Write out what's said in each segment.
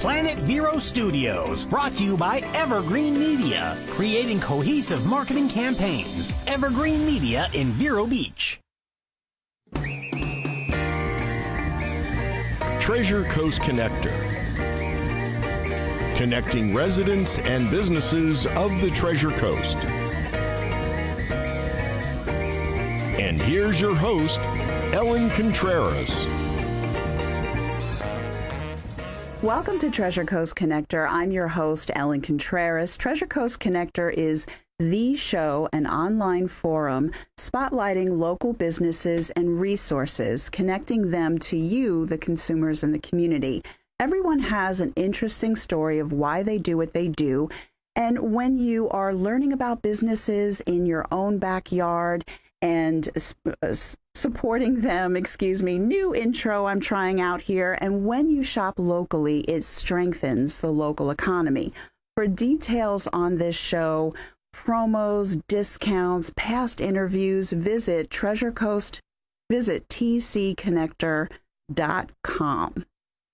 Planet Vero Studios, brought to you by Evergreen Media, creating cohesive marketing campaigns. Evergreen Media in Vero Beach. Treasure Coast Connector, connecting residents and businesses of the Treasure Coast. And here's your host, Ellen Contreras. Welcome to Treasure Coast Connector. I'm your host, Ellen Contreras. Treasure Coast Connector is the show, an online forum spotlighting local businesses and resources, connecting them to you, the consumers in the community. Everyone has an interesting story of why they do what they do. And when you are learning about businesses in your own backyard and supporting them, new intro I'm trying out here. And when you shop locally, it strengthens the local economy. For details on this show, promos, discounts, past interviews, visit tcconnector.com.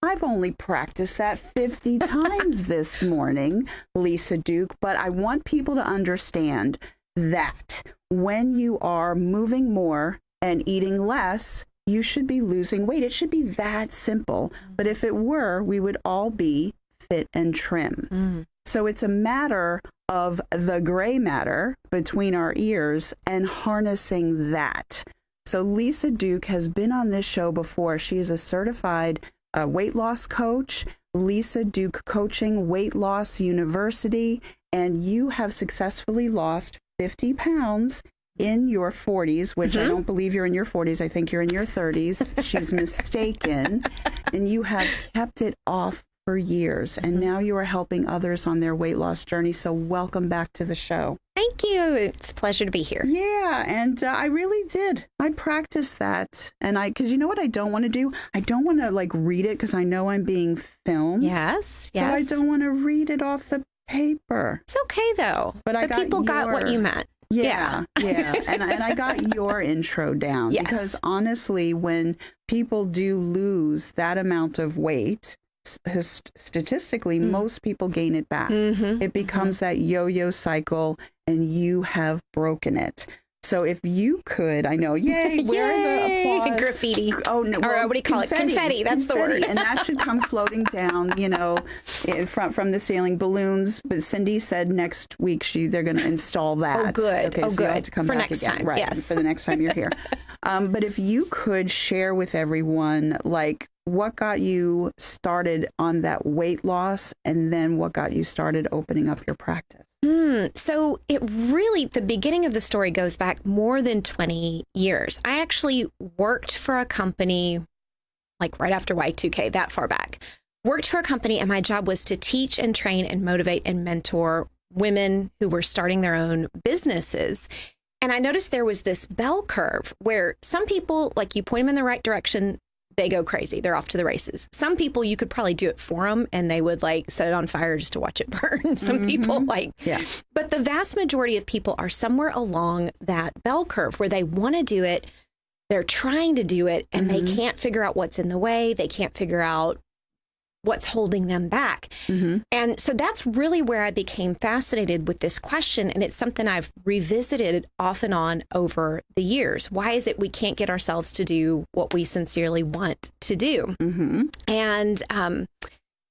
I've only practiced that 50 times this morning, Lisa Duke, but I want people to understand that when you are moving more and eating less, you should be losing weight. It should be that simple. But if it were, we would all be fit and trim. So it's a matter of the gray matter between our ears and harnessing that. So Lisa Duke has been on this show before. She is a certified weight loss coach, Lisa Duke Coaching Weight Loss University, and you have successfully lost 50 pounds in your 40s, which I don't believe you're in your 40s. I think you're in your 30s. She's mistaken. And you have kept it off for years. And now you are helping others on their weight loss journey. So welcome back to the show. Thank you. It's a pleasure to be here. Yeah. And I really did. I practiced that. And because you know what I don't want to do? I don't want to read it because I know I'm being filmed. Yes. So I don't want to read it off the paper. It's okay though. But the people got what you meant. Yeah. And I got your intro down because honestly, when people do lose that amount of weight, statistically, most people gain it back. It becomes that yo-yo cycle, and you have broken it. So if you could, I know, yay, where are the applause? Graffiti. Oh, no. Or what do you call it? Confetti. That's the word. And that should come floating down, from the ceiling. Balloons. But Cindy said next week they're going to install that. Oh, good. Okay, so good. you'll have to come for back next again. time. Right, yes. for the next time you're here. But if you could share with everyone, what got you started on that weight loss, and then what got you started opening up your practice? So the beginning of the story goes back more than 20 years. I actually worked for a company right after Y2K, that far back. Worked for a company, and my job was to teach and train and motivate and mentor women who were starting their own businesses. And I noticed there was this bell curve where some people, you point them in the right direction, they go crazy. They're off to the races. Some people, you could probably do it for them, and they would set it on fire just to watch it burn. Some people but the vast majority of people are somewhere along that bell curve where they want to do it. They're trying to do it, and they can't figure out what's in the way. They can't figure out what's holding them back. And so that's really where I became fascinated with this question. And it's something I've revisited off and on over the years. Why is it we can't get ourselves to do what we sincerely want to do? And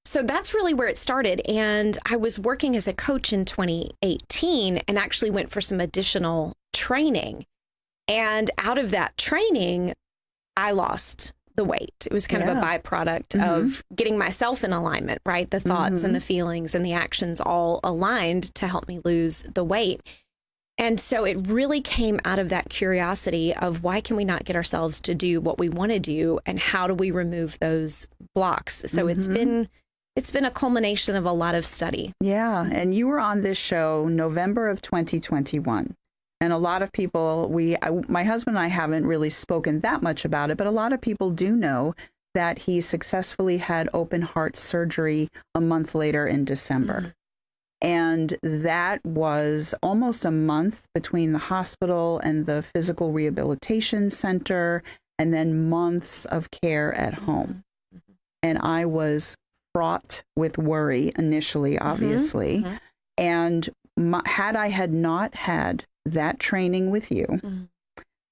so that's really where it started. And I was working as a coach in 2018 and actually went for some additional training. And out of that training, I lost the weight. It was kind of a byproduct of getting myself in alignment, right? The thoughts and the feelings and the actions all aligned to help me lose the weight. And so it really came out of that curiosity of why can we not get ourselves to do what we want to do, and how do we remove those blocks? So it's been a culmination of a lot of study. Yeah. And you were on this show November of 2021. And a lot of people, my husband and I haven't really spoken that much about it, but a lot of people do know that he successfully had open heart surgery a month later in December. And that was almost a month between the hospital and the physical rehabilitation center, and then months of care at home. And I was fraught with worry initially, obviously. And had I had not had that training with you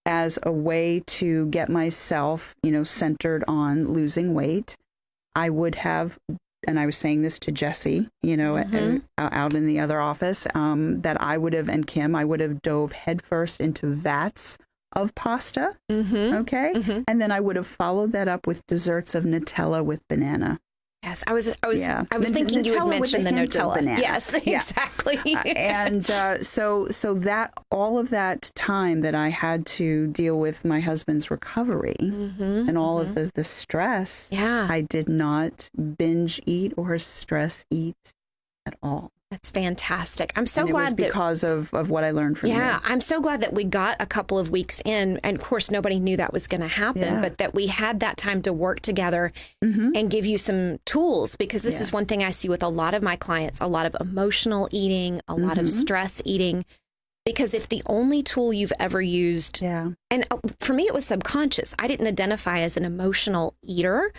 as a way to get myself, centered on losing weight, I would have, and I was saying this to Jesse, out in the other office, that I would have, and Kim, I would have dove headfirst into vats of pasta. Okay. And then I would have followed that up with desserts of Nutella with banana. Yes, I was thinking you would mention the Nutella. Yes, exactly. And so that all of that time that I had to deal with my husband's recovery and all of the stress, I did not binge eat or stress eat at all. That's fantastic. I'm so glad it was because of what I learned from you. Yeah, I'm so glad that we got a couple of weeks in, and of course nobody knew that was going to happen, but that we had that time to work together and give you some tools, because this is one thing I see with a lot of my clients, a lot of emotional eating, a lot of stress eating, because if the only tool you've ever used, and for me it was subconscious, I didn't identify as an emotional eater.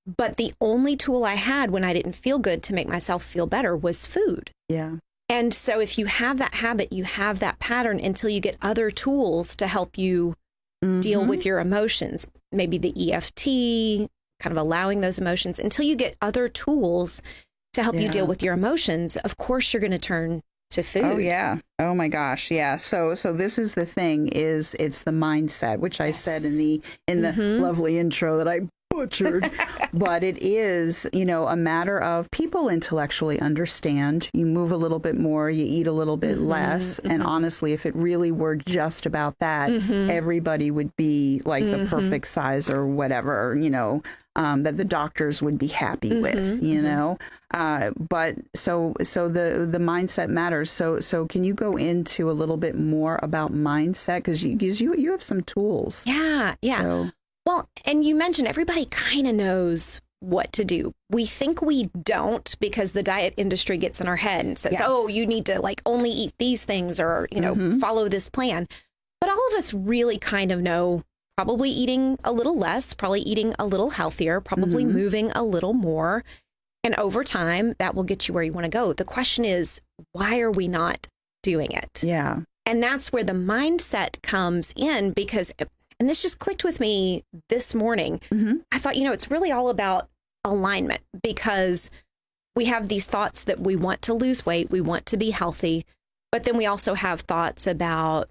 But the only tool I had when I didn't feel good to make myself feel better was food. Yeah. And so if you have that habit, you have that pattern until you get other tools to help you deal with your emotions. Maybe the EFT, kind of allowing those emotions, until you get other tools to help you deal with your emotions. Of course, you're going to turn to food. Oh, yeah. Oh, my gosh. Yeah. So this is the thing, is it's the mindset, which I said in the lovely intro that I butchered, but it is, a matter of people intellectually understand. You move a little bit more, you eat a little bit less. And honestly, if it really were just about that, everybody would be like the perfect size or whatever, that the doctors would be happy with, but so the mindset matters. So can you go into a little bit more about mindset? Because you have some tools. Yeah. So. Well, and you mentioned everybody kind of knows what to do. We think we don't, because the diet industry gets in our head and says, oh, you need to only eat these things, or, follow this plan. But all of us really kind of know, probably eating a little less, probably eating a little healthier, probably moving a little more. And over time, that will get you where you want to go. The question is, why are we not doing it? Yeah. And that's where the mindset comes in, because... And this just clicked with me this morning. I thought, it's really all about alignment, because we have these thoughts that we want to lose weight, we want to be healthy, but then we also have thoughts about,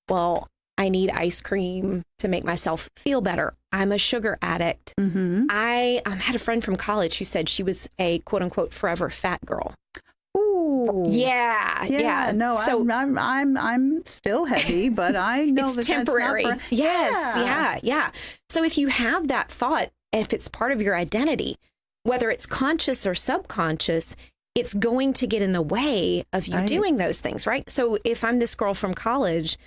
well, I need ice cream to make myself feel better. I'm a sugar addict. I had a friend from college who said she was a quote unquote forever fat girl. Ooh. Yeah. No, so I'm still heavy, but I know it's temporary. Yes. So if you have that thought, if it's part of your identity, whether it's conscious or subconscious, it's going to get in the way of you doing those things, right? So if I'm this girl from college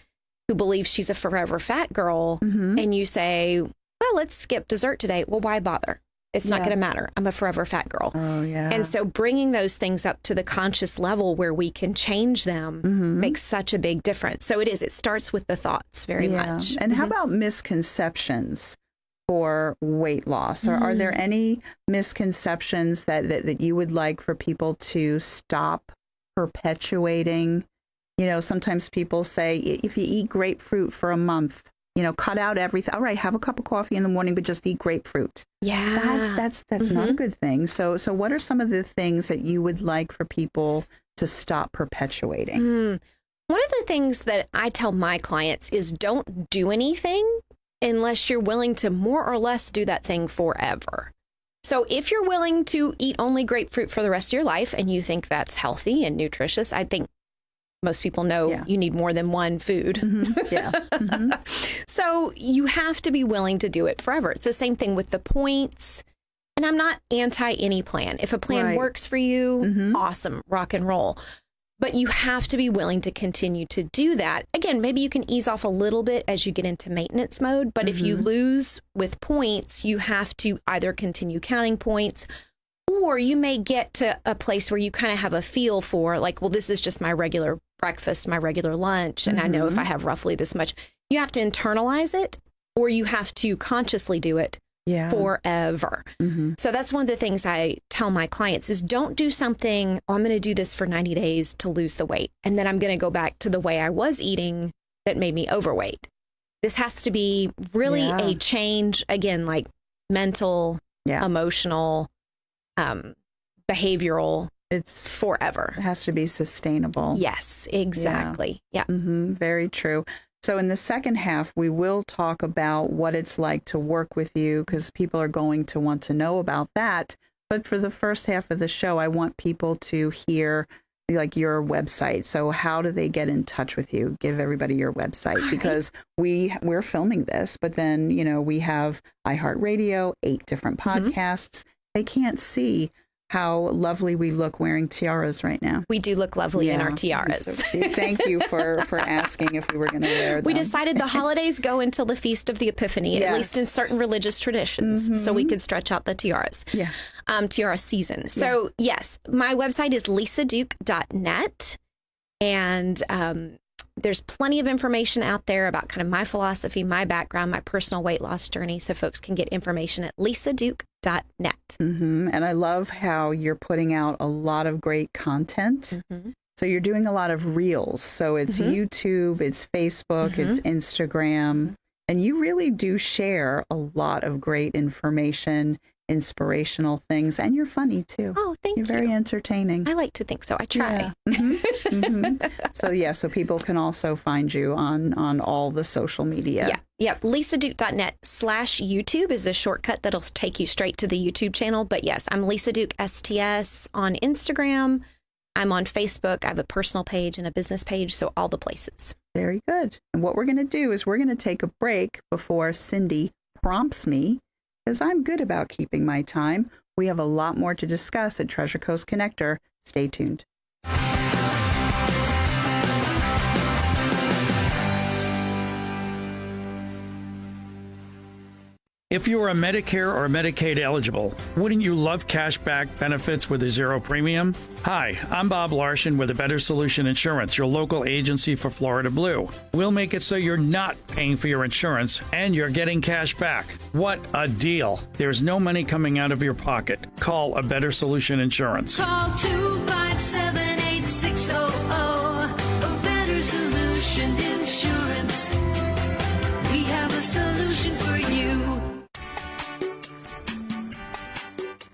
who believes she's a forever fat girl, and you say, well, let's skip dessert today. Well, why bother? It's not going to matter. I'm a forever fat girl. Oh, yeah. And so bringing those things up to the conscious level where we can change them makes such a big difference. So it starts with the thoughts very much. And how about misconceptions for weight loss? Or are there any misconceptions that you would like for people to stop perpetuating? Sometimes people say, if you eat grapefruit for a month, cut out everything. All right, have a cup of coffee in the morning, but just eat grapefruit. Yeah. That's not a good thing. So what are some of the things that you would like for people to stop perpetuating? One of the things that I tell my clients is don't do anything unless you're willing to more or less do that thing forever. So if you're willing to eat only grapefruit for the rest of your life and you think that's healthy and nutritious, I think most people know you need more than one food. So you have to be willing to do it forever. It's the same thing with the points. And I'm not anti any plan. If a plan works for you, awesome, rock and roll. But you have to be willing to continue to do that. Again, maybe you can ease off a little bit as you get into maintenance mode. But if you lose with points, you have to either continue counting points, or you may get to a place where you kind of have a feel for well, this is just my regular breakfast, my regular lunch. And I know if I have roughly this much, you have to internalize it, or you have to consciously do it forever. So that's one of the things I tell my clients is don't do something, oh, I'm going to do this for 90 days to lose the weight. And then I'm going to go back to the way I was eating that made me overweight. This has to be really a change, again, like mental, emotional, behavioral. It's forever. It has to be sustainable. Yes, exactly. Yeah. Very true. So in the second half, we will talk about what it's like to work with you because people are going to want to know about that. But for the first half of the show, I want people to hear like your website. So how do they get in touch with you? Give everybody your website because we're filming this, but then, you know, we have iHeartRadio, 8 different podcasts. They can't see how lovely we look wearing tiaras right now. We do look lovely in our tiaras. So, thank you for asking if we were going to wear them. We decided the holidays go until the Feast of the Epiphany, at least in certain religious traditions, so we could stretch out the tiaras. Tiara season. So yes, my website is lisaduke.net, and there's plenty of information out there about kind of my philosophy, my background, my personal weight loss journey, so folks can get information at lisaduke.net. And I love how you're putting out a lot of great content. So you're doing a lot of reels. So it's YouTube, it's Facebook, it's Instagram, and you really do share a lot of great information, inspirational things, and you're funny too. Oh, thank you. You're very entertaining. I like to think so. I try. So people can also find you on all the social media. lisaduke.net/YouTube is a shortcut that'll take you straight to the YouTube channel. But yes, I'm Lisa Duke STS on Instagram. I'm on Facebook. I have a personal page and a business page, so all the places. Very good. And what we're going to do is we're going to take a break before Cindy prompts me, because I'm good about keeping my time. We have a lot more to discuss at Treasure Coast Connector. Stay tuned. If you are a Medicare or Medicaid eligible, wouldn't you love cash back benefits with a zero premium? Hi, I'm Bob Larson with a Better Solution Insurance, your local agency for Florida Blue. We'll make it so you're not paying for your insurance and you're getting cash back. What a deal. There's no money coming out of your pocket. Call a Better Solution Insurance. Call 257-8600, a Better Solution Insurance. We have a solution for you.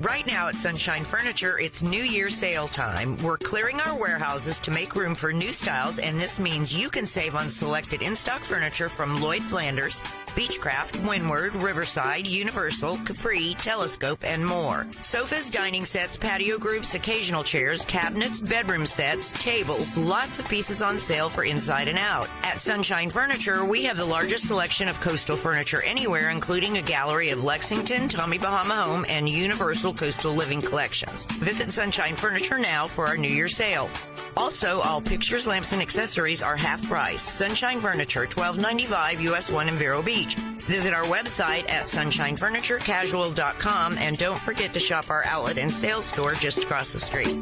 Right now at Sunshine Furniture, it's New Year sale time. We're clearing our warehouses to make room for new styles, and this means you can save on selected in-stock furniture from Lloyd Flanders, Beechcraft, Windward, Riverside, Universal, Capri, Telescope, and more. Sofas, dining sets, patio groups, occasional chairs, cabinets, bedroom sets, tables, lots of pieces on sale for inside and out. At Sunshine Furniture, we have the largest selection of coastal furniture anywhere, including a gallery of Lexington, Tommy Bahama Home, and Universal Coastal Living collections. Visit Sunshine Furniture now for our New Year sale. Also, all pictures, lamps, and accessories are half price. Sunshine Furniture, $12.95 US 1 in Vero Beach. Visit our website at sunshinefurniturecasual.com, and don't forget to shop our outlet and sales store just across the street.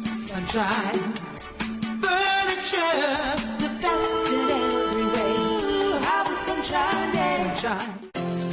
Sunshine Furniture, the best in every way. Have a sunshine day. Sunshine.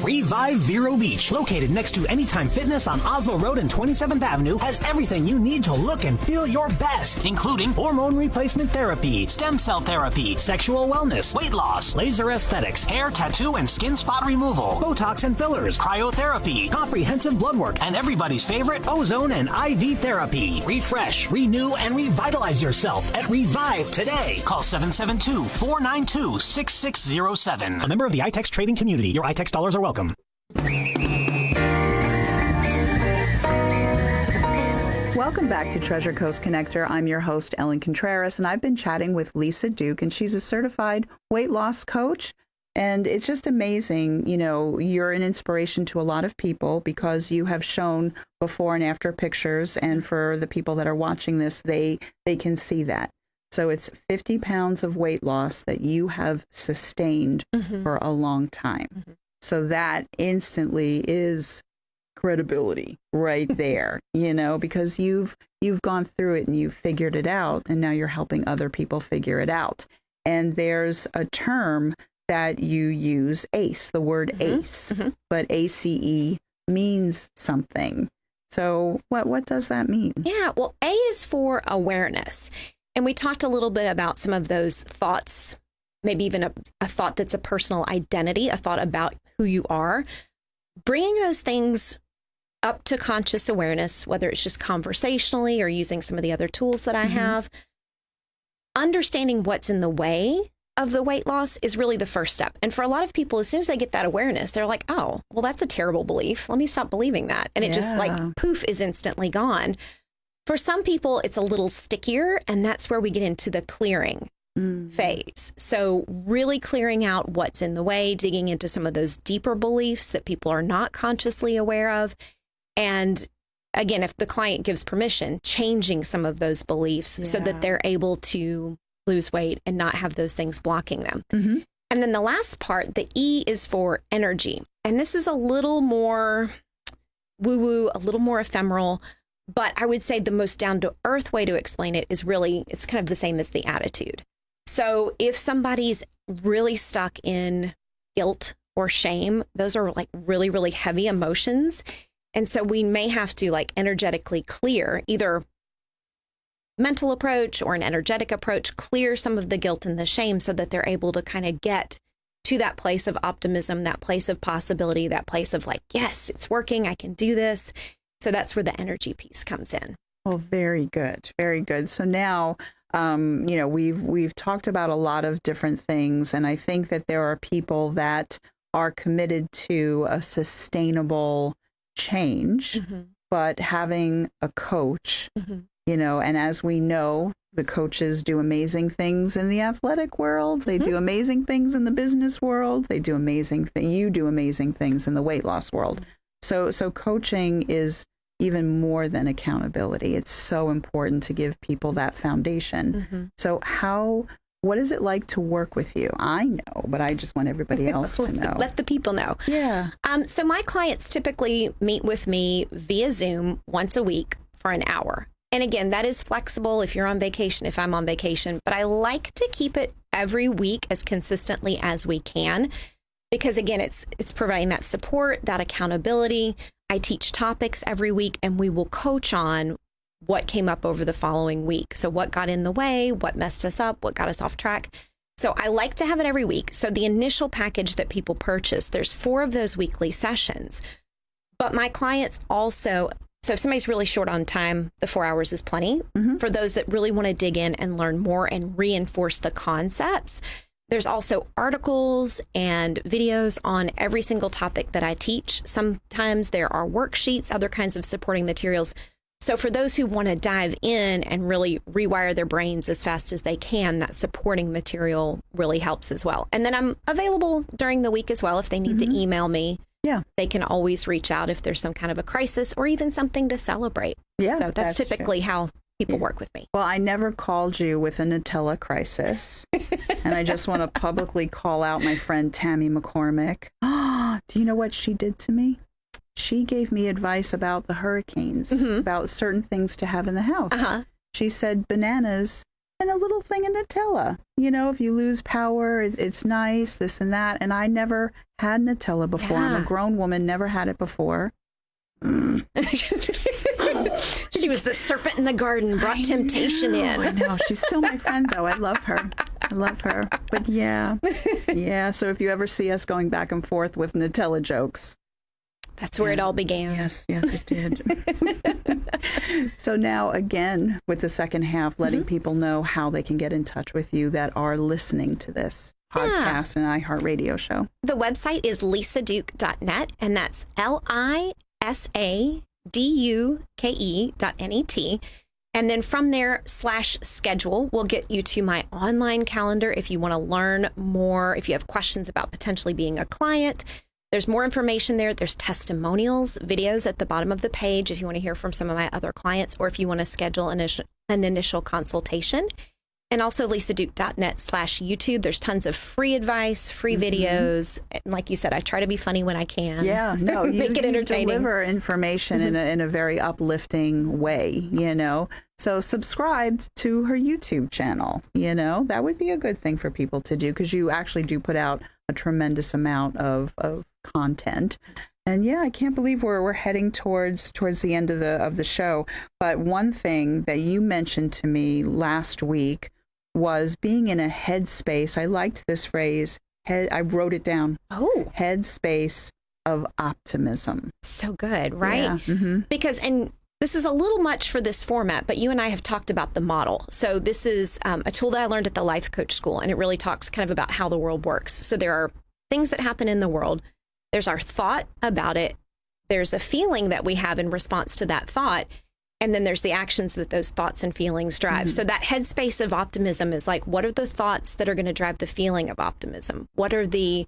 Revive Vero Beach, located next to Anytime Fitness on Oslo Road and 27th Avenue, has everything you need to look and feel your best, including hormone replacement therapy, stem cell therapy, sexual wellness, weight loss, laser aesthetics, hair, tattoo, and skin spot removal, Botox and fillers, cryotherapy, comprehensive blood work, and everybody's favorite, ozone and IV therapy. Refresh, renew, and revitalize yourself at Revive today. Call 772-492-6607. A member of the iTex trading community. Your iTex dollars are welcome. Welcome back to Treasure Coast Connector. I'm your host, Ellen Contreras, and I've been chatting with Lisa Duke, and she's a certified weight loss coach. And it's just amazing. You know, you're an inspiration to a lot of people because you have shown before and after pictures. And for the people that are watching this, they can see that. So it's 50 pounds of weight loss that you have sustained for a long time. So that instantly is credibility right there, you know, because you've gone through it and you've figured it out, and now you're helping other people figure it out. And there's a term that you use ACE, the word ACE, but ACE means something. So what does that mean? Yeah, well, A is for awareness. And we talked a little bit about some of those thoughts, maybe even a thought that's a personal identity, a thought about who you are. Bringing those things up to conscious awareness, whether it's just conversationally or using some of the other tools that I have, understanding what's in the way of the weight loss is really the first step. And for a lot of people, as soon as they get that awareness, they're like, oh, well, that's a terrible belief. Let me stop believing that. And it just like poof is instantly gone. For some people, it's a little stickier. And that's where we get into the clearing phase. So really clearing out what's in the way, digging into some of those deeper beliefs that people are not consciously aware of. And again, if the client gives permission, changing some of those beliefs so that they're able to lose weight and not have those things blocking them. And then the last part, the E, is for energy. And this is a little more woo-woo, a little more ephemeral. But I would say the most down-to-earth way to explain it is really, it's kind of the same as the attitude. So if somebody's really stuck in guilt or shame, those are like really, really heavy emotions. And so we may have to like energetically clear, either mental approach or an energetic approach, clear some of the guilt and the shame so that they're able to kind of get to that place of optimism, that place of possibility, that place of like, yes, it's working, I can do this. So that's where the energy piece comes in. Well, very good. Very good. So now, you know, we've talked about a lot of different things, and I think that there are people that are committed to a sustainable change, but having a coach, you know, and as we know, the coaches do amazing things in the athletic world. They do amazing things in the business world. They do amazing things. You do amazing things in the weight loss world. So coaching is even more than accountability. It's so important to give people that foundation. So what is it like to work with you? I know, but I just want everybody else to know. Let the people know. Yeah. So my clients typically meet with me via Zoom once a week for an hour. And again, that is flexible if you're on vacation, if I'm on vacation, but I like to keep it every week as consistently as we can. Because again, it's providing that support, that accountability. I teach topics every week, and we will coach on what came up over the following week. So what got in the way, what messed us up, what got us off track. So I like to have it every week. So the initial package that people purchase, there's 4 of those weekly sessions. But my clients also, so if somebody's really short on time, the 4 hours is plenty. For those that really want to dig in and learn more and reinforce the concepts, there's also articles and videos on every single topic that I teach. Sometimes there are worksheets, other kinds of supporting materials. So for those who want to dive in and really rewire their brains as fast as they can, that supporting material really helps as well. And then I'm available during the week as well. If they need to email me, they can always reach out if there's some kind of a crisis or even something to celebrate. So that's typically how people work with me. Well, I never called you with a Nutella crisis. And I just want to publicly call out my friend Tammy McCormick. Do you know what she did to me? She gave me advice about the hurricanes, about certain things to have in the house. She said bananas and a little thing of Nutella. You know, if you lose power, it's nice, this and that. And I never had Nutella before. I'm a grown woman, never had it before. She was the serpent in the garden, brought temptation in. I know. She's still my friend, though. I love her. But yeah. So if you ever see us going back and forth with Nutella jokes, that's where it all began. Yes, it did. So now, again, with the second half, letting people know how they can get in touch with you that are listening to this podcast and iHeartRadio show. The website is lisaduke.net, and that's lisaduke.net. And then from there, /schedule will get you to my online calendar if you want to learn more, if you have questions about potentially being a client. There's more information there. There's testimonials, videos at the bottom of the page if you want to hear from some of my other clients, or if you want to schedule an initial consultation. And also lisaduke.net/YouTube. There's tons of free advice, free videos. And like you said, I try to be funny when I can. Yeah, no, make it entertaining. You deliver information in a very uplifting way, you know. So subscribe to her YouTube channel, you know. That would be a good thing for people to do, because you actually do put out a tremendous amount of content. And yeah, I can't believe we're heading towards the end of the show. But one thing that you mentioned to me last week was being in a headspace. I liked this phrase. I wrote it down. Oh, headspace of optimism. so good, right? Yeah. Mm-hmm. Because, and this is a little much for this format, but you and I have talked about the model. So this is a tool that I learned at the Life Coach School, and it really talks kind of about how the world works. So there are things that happen in the world. There's our thought about it. There's a feeling that we have in response to that thought. And then there's the actions that those thoughts and feelings drive. Mm-hmm. So that headspace of optimism is like, what are the thoughts that are going to drive the feeling of optimism? What are the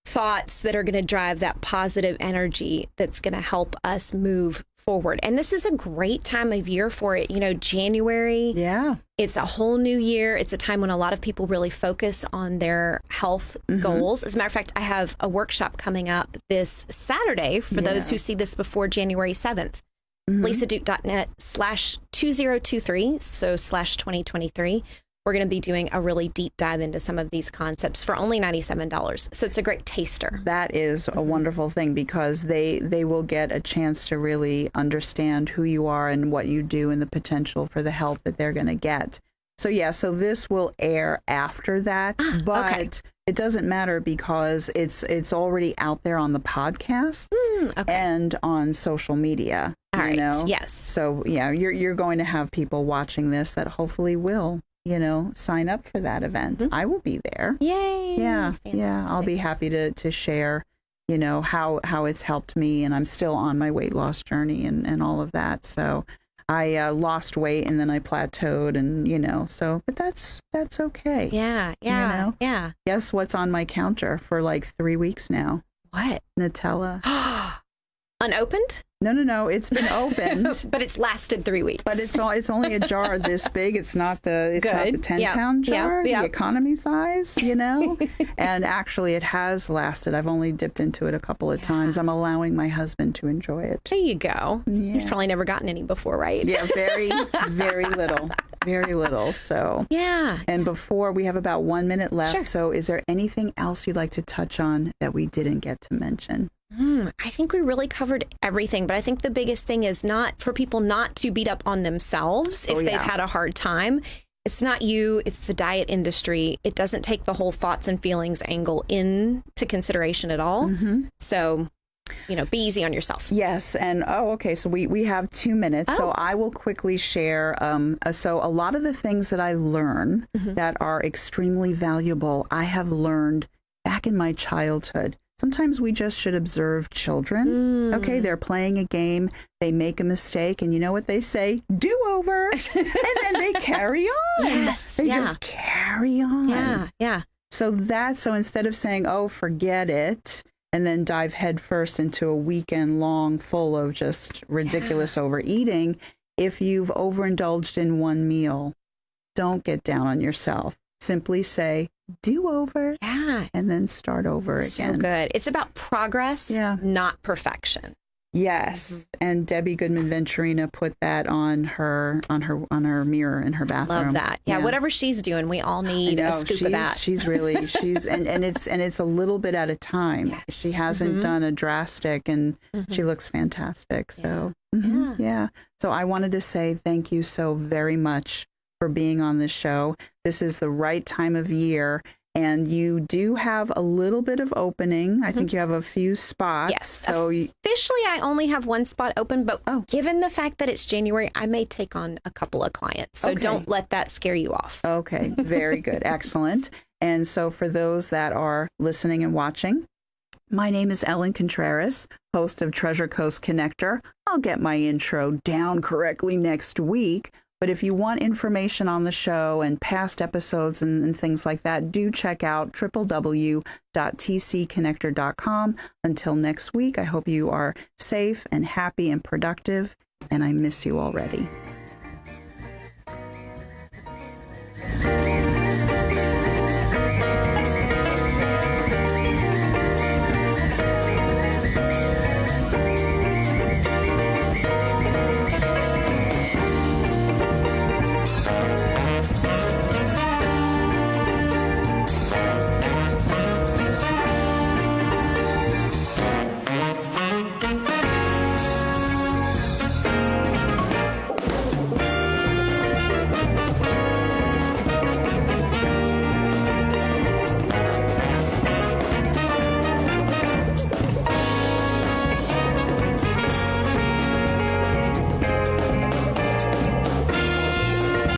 thoughts that are going to drive that positive energy that's going to help us move forward? And this is a great time of year for it. You know, January. Yeah. It's a whole new year. It's a time when a lot of people really focus on their health goals. As a matter of fact, I have a workshop coming up this Saturday for those who see this before January 7th. lisaduke.net/2023, so /2023. We're going to be doing a really deep dive into some of these concepts for only $97. So it's a great taster. That is a wonderful thing, because they will get a chance to really understand who you are and what you do and the potential for the help that they're going to get. So yeah, so this will air after that, but it doesn't matter because it's already out there on the podcast and on social media. All right. Know? Yes. So yeah, you're going to have people watching this that hopefully will, sign up for that event. I will be there. Yay. Yeah. Fantastic. Yeah. I'll be happy to share, how it's helped me, and I'm still on my weight loss journey and all of that. So I lost weight and then I plateaued, and but that's okay. Yeah. Yeah. Guess what's on my counter for like 3 weeks now? What? Nutella. Unopened? No, it's been opened. But it's lasted 3 weeks. But it's only a jar this big. It's not the 10-pound jar, the economy size, And actually, it has lasted. I've only dipped into it a couple of times. I'm allowing my husband to enjoy it. There you go. Yeah. He's probably never gotten any before, right? Yeah, very, very little. Very little. So yeah. And before, we have about 1 minute left. Sure. So is there anything else you'd like to touch on that we didn't get to mention? I think we really covered everything, but I think the biggest thing is not for people not to beat up on themselves if they've had a hard time. It's not you, it's the diet industry. It doesn't take the whole thoughts and feelings angle into consideration at all. So, be easy on yourself. Yes. And, so we have 2 minutes. So I will quickly share. So a lot of the things that I learn that are extremely valuable, I have learned back in my childhood. Sometimes we just should observe children. Okay, they're playing a game, they make a mistake, and you know what they say? Do-over. And then they carry on. Yes. They just carry on. Yeah. So instead of saying, forget it, and then dive headfirst into a weekend long full of just ridiculous overeating, if you've overindulged in one meal, don't get down on yourself. Simply say, do-over, and then start over again. So good. It's about progress, not perfection. Yes, and Debbie Goodman Venturina put that on her mirror in her bathroom. Love that. Yeah, whatever she's doing, we all need a scoop of that. She's really and it's a little bit at a time. Yes. She hasn't done a drastic, and she looks fantastic. So So I wanted to say thank you so very much for being on this show. This is the right time of year, and you do have a little bit of opening. I think you have a few spots. Yes. So officially, I only have one spot open, but given the fact that it's January, I may take on a couple of clients. So don't let that scare you off. Okay. Very good. Excellent. And so for those that are listening and watching, my name is Ellen Contreras, host of Treasure Coast Connector. I'll get my intro down correctly next week. But if you want information on the show and past episodes and things like that, do check out www.tcconnector.com. Until next week, I hope you are safe and happy and productive, and I miss you already.